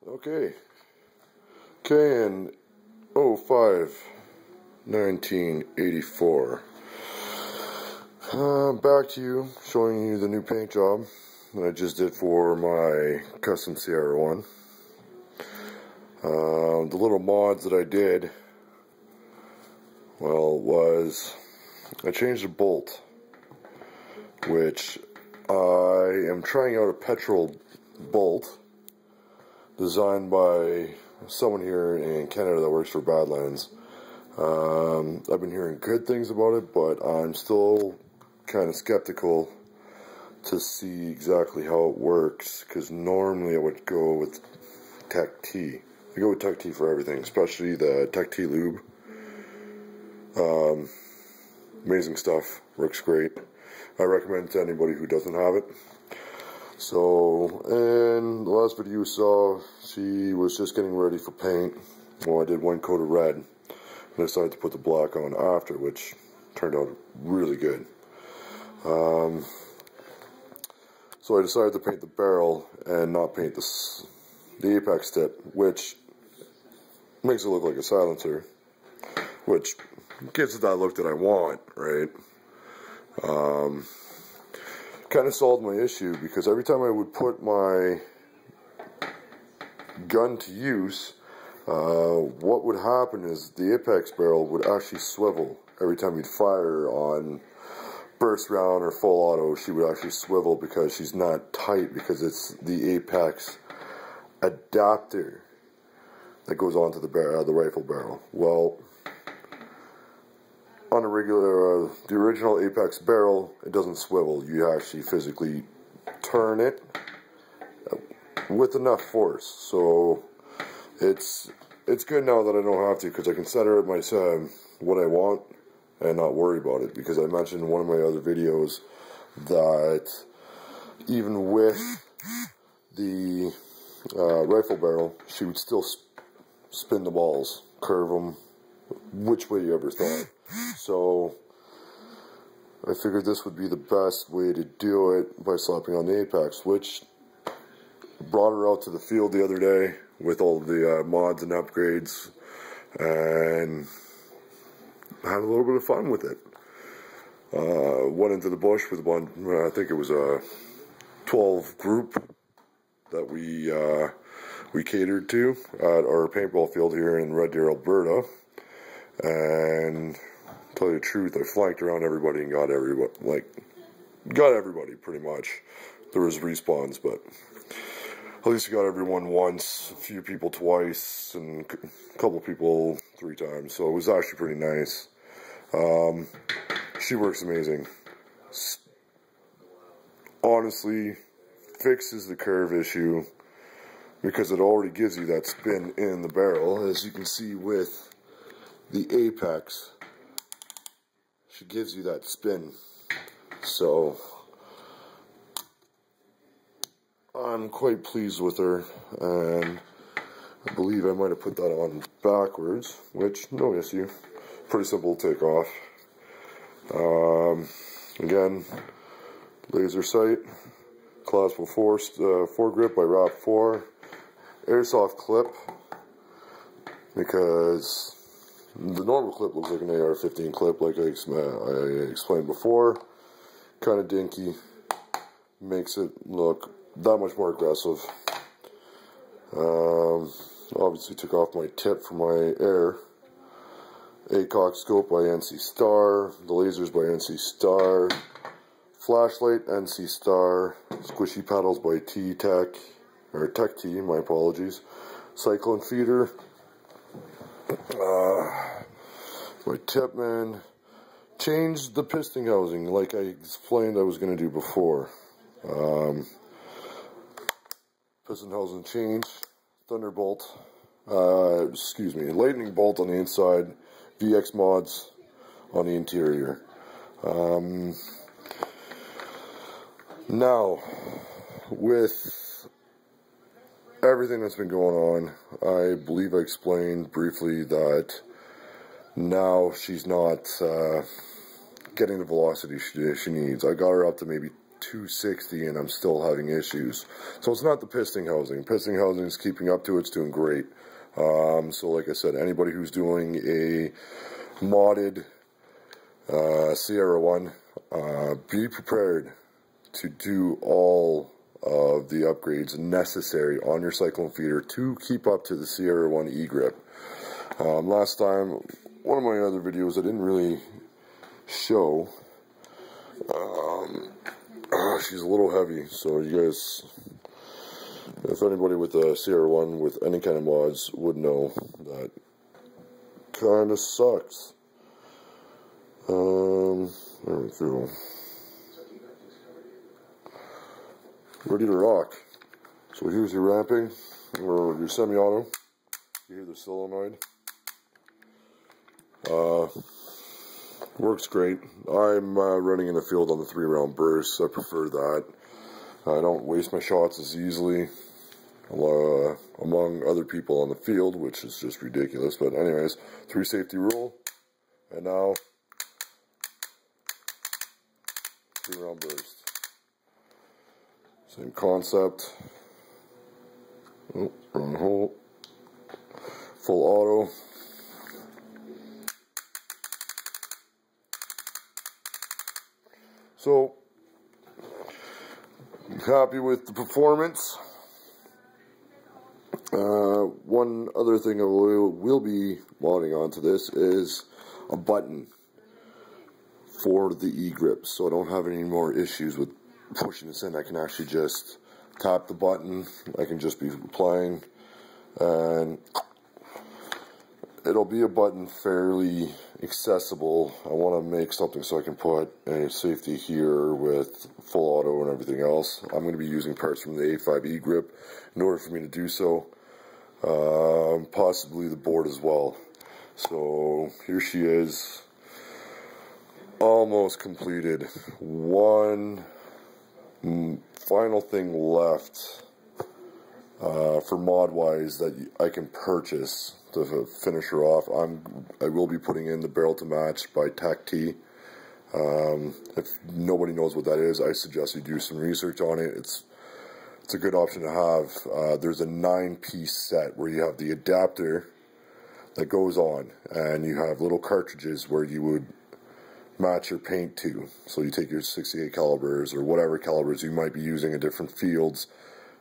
Okay. KN 05-1984. Back to you, showing you the new paint job that I just did for my custom Sierra one. The little mods that I did, well, was I changed the bolt, which I am trying out a petrol bolt designed by someone here in Canada that works for Badlands. I've been hearing good things about it, but I'm still kind of skeptical to see exactly how it works, because normally I would go with Tech T. I go with Tech T for everything, especially the Tech T lube. Amazing stuff, works great. I recommend it to anybody who doesn't have it. So, in the last video you saw, she was just getting ready for paint. Well, I did one coat of red, and I decided to put the black on after, which turned out really good. So I decided to paint the barrel and not paint the apex tip, which makes it look like a silencer, which gives it that look that I want, right? Kind of solved my issue, because every time I would put my gun to use, what would happen is the apex barrel would actually swivel every time you'd fire on burst round or full auto. She would actually swivel because she's not tight, because it's the apex adapter that goes onto the rifle barrel. Well, on a regular, the original apex barrel, it doesn't swivel. You actually physically turn it with enough force. So it's good now that I don't have to, because I can center it myself what I want and not worry about it. Because I mentioned in one of my other videos that even with the rifle barrel, she would still spin the balls, curve them, which way you ever thought. So I figured this would be the best way to do it, by slapping on the apex, which brought her out to the field the other day with all the mods and upgrades, and had a little bit of fun with it. Went into the bush with one, I think it was a 12 group that we catered to at our paintball field here in Red Deer, Alberta. And to tell you the truth, I flanked around everybody and got everybody pretty much. There was respawns, but at least I got everyone once, a few people twice, and a couple people 3 times. So it was actually pretty nice. She works amazing. Honestly, fixes the curve issue, because it already gives you that spin in the barrel, as you can see with the apex. She gives you that spin. So I'm quite pleased with her, and I believe I might have put that on backwards, which, no issue. Pretty simple to take off. Again, laser sight, collapsible foregrip by RAP4, airsoft clip, because the normal clip looks like an AR-15 clip, like I explained before. Kind of dinky, makes it look that much more aggressive. Obviously took off my tip for my air. ACOG scope by NC Star, the lasers by NC Star, flashlight NC Star, squishy paddles by T-Tech, or Tech T, my apologies. Cyclone feeder by Tippmann. Changed the piston housing like I explained I was going to do before. Piston housing change. Thunderbolt. Lightning bolt on the inside. VX mods on the interior. Now, with everything that's been going on, I believe I explained briefly that now she's not getting the velocity she needs. I got her up to maybe 260 and I'm still having issues. So it's not the piston housing. Piston housing is keeping up to it. It's doing great. So like I said, anybody who's doing a modded Sierra 1, be prepared to do all of the upgrades necessary on your cyclone feeder to keep up to the Sierra 1 E-grip. Last time, one of my other videos I didn't really show, she's a little heavy, so you guys, if anybody with a Sierra 1 with any kind of mods would know that kind of sucks. There we go. Ready to rock. So here's your ramping, or your semi-auto. You hear the solenoid. Works great. I'm running in the field on the 3-round bursts. I prefer that. I don't waste my shots as easily among other people on the field, which is just ridiculous. But anyways, 3 safety rule, and now 3-round burst. Same concept. Oh, wrong hole. Full auto. So, happy with the performance. One other thing I will be modding onto this is a button for the E-grip, so I don't have any more issues with pushing this in. I can actually just tap the button. I can just be applying, and it'll be a button fairly accessible. I want to make something so I can put a safety here with full auto and everything else. I'm going to be using parts from the A5 E-grip in order for me to do so. Possibly the board as well. So here she is, almost completed. One final thing left for mod wise that I can purchase to finish her off. I will be putting in the barrel to match by Tac T. If nobody knows what that is, I suggest you do some research on it. It's a good option to have. There's a 9-piece set where you have the adapter that goes on, and you have little cartridges where you would match your paint to. So you take your 68 calibers or whatever calibers you might be using in different fields,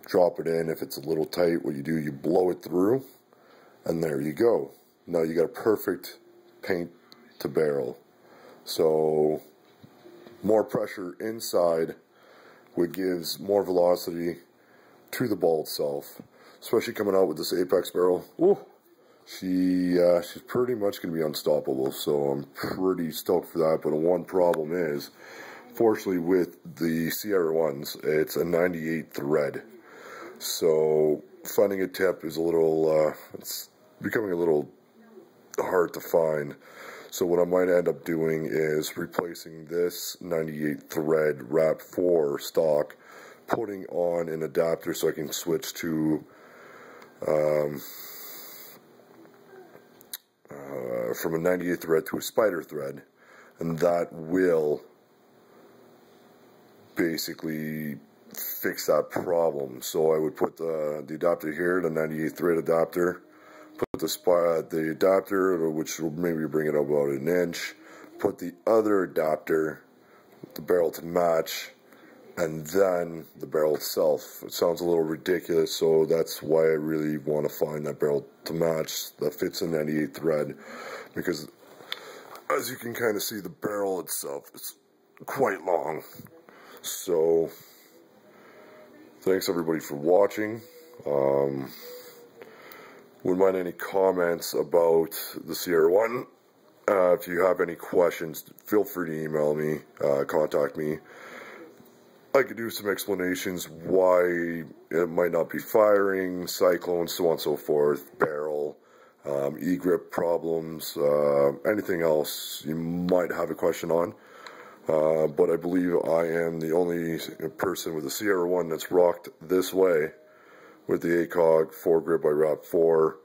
drop it in. If it's a little tight, what you do, you blow it through, and there you go. Now you got a perfect paint to barrel. So more pressure inside, which gives more velocity to the ball itself, especially coming out with this Apex barrel. Ooh, she's pretty much going to be unstoppable, so I'm pretty stoked for that. But the one problem is, fortunately with the Sierra 1s, it's a 98 thread, so finding a tip is a little, it's becoming a little hard to find. So what I might end up doing is replacing this 98 thread wrap 4 stock, putting on an adapter so I can switch to from a 98 thread to a spider thread, and that will basically fix that problem. So I would put the adapter here, the 98 thread adapter, put the adapter, which will maybe bring it about an inch, put the other adapter, the barrel to match, and then the barrel itself. It sounds a little ridiculous, so that's why I really want to find that barrel to match that fits in 98 thread, because as you can kind of see, the barrel itself is quite long. So thanks everybody for watching. Wouldn't mind any comments about the Sierra 1. If you have any questions, feel free to email me, contact me. I could do some explanations why it might not be firing, cyclone, so on and so forth, barrel, E-grip problems, anything else you might have a question on. But I believe I am the only person with a Sierra 1 that's rocked this way with the ACOG 4-grip by Wrap 4,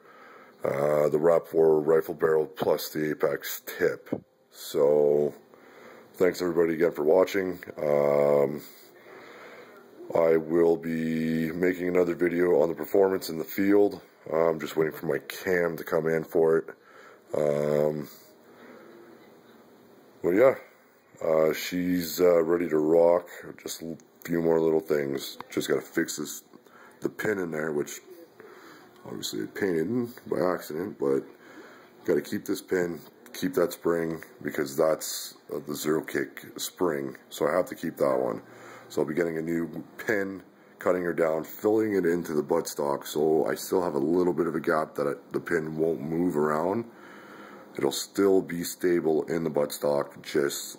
the Wrap 4 rifle barrel plus the Apex tip. So thanks everybody again for watching. I will be making another video on the performance in the field. I'm just waiting for my cam to come in for it. But yeah, she's ready to rock. Just a few more little things. Just gotta fix the pin in there, which obviously I painted by accident, but gotta keep this pin, keep that spring, because that's the zero kick spring, so I have to keep that one. So I'll be getting a new pin, cutting her down, filling it into the buttstock, so I still have a little bit of a gap that the pin won't move around. It'll still be stable in the buttstock, just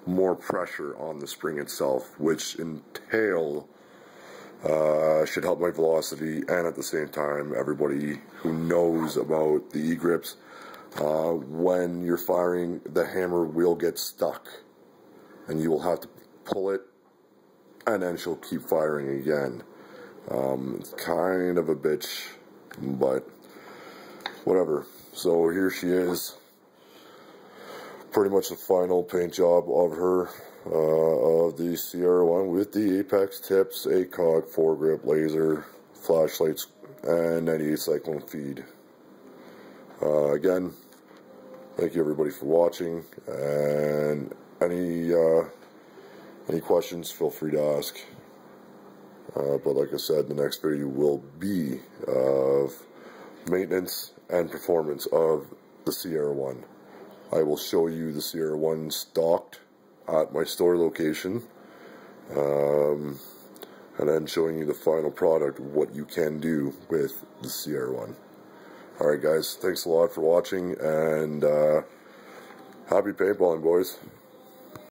more pressure on the spring itself, which entail should help my velocity, and at the same time, everybody who knows about the E-grips, when you're firing, the hammer will get stuck, and you will have to pull it, and then she'll keep firing again. It's kind of a bitch, but whatever. So here she is. Pretty much the final paint job of her, of the CR1 with the Apex tips, 8-cog, 4-grip, laser, flashlights, and 98 cyclone feed. Again, thank you everybody for watching, and any questions, feel free to ask. But like I said, the next video will be of maintenance and performance of the CR1. I will show you the CR1 stocked at my store location, and then showing you the final product, what you can do with the CR1. Alright guys, thanks a lot for watching, and happy paintballing, boys.